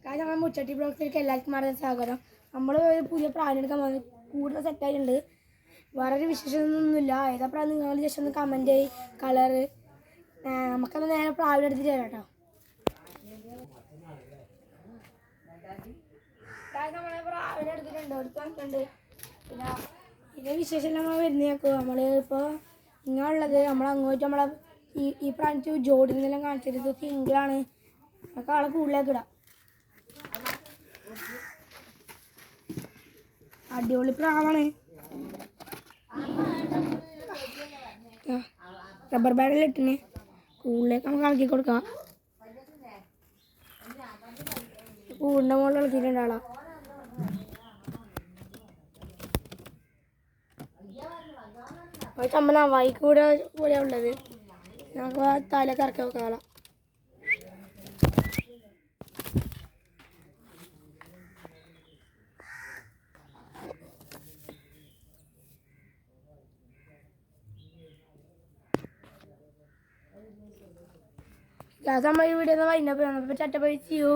കാരണം നമ്മൾ മുച്ചട്ടി ബ്ലോഗ്സിലേക്ക് എല്ലാവർക്കും വളരെ സ്വാഗതം. നമ്മൾ ഒരു പുതിയ പ്രായം എടുക്കാൻ വന്നു കൂടുതൽ സെറ്റായിട്ടുണ്ട്. വേറൊരു വിശേഷമൊന്നുമില്ല. ഏതാ പ്രായം നിങ്ങൾ ജസ്റ്റ് ഒന്ന് കമൻറ്റ് ചെയ്യും കളറ്. നമുക്കത് നേരെ പ്രായം എടുത്തിട്ട് തരാം കേട്ടോ. നമ്മളെ പ്രായം എടുത്തിട്ടുണ്ട് എടുത്തിട്ടുണ്ട്. പിന്നെ ഇതിൻ്റെ വിശേഷം നമ്മൾ വരുന്നേക്കും. നമ്മൾ ഇപ്പോൾ ഇങ്ങനെയുള്ളത് നമ്മളങ്ങോട്ട് നമ്മളെ ഈ പ്രാവശ്യം ജോഡി നിന്നെല്ലാം കാണിച്ചത് സിംഗിളാണ്. നമുക്ക് ആളെ കൂടുതലേക്ക് ഇടാം. അടിപൊളി പ്രാവാണ്. റബ്ബർ ബാൻഡിൽ ഇട്ടിന് കൂടുതലേക്ക് നമുക്ക് ഇളക്കി കൊടുക്കാം. കൂടിൻ്റെ മുകളിൽ ഇളക്കിയിട്ടുണ്ടാളാം. ചമ്മന വൈക്കൂടെ കൂടെ ഉള്ളത് നമുക്ക് തലക്ക് ഇറക്കി വെക്കാം. നമ്മൾ ഈ വീഡിയോ വൈകുന്നപ്പോൾ ചട്ടപ്പഴിച്ചു.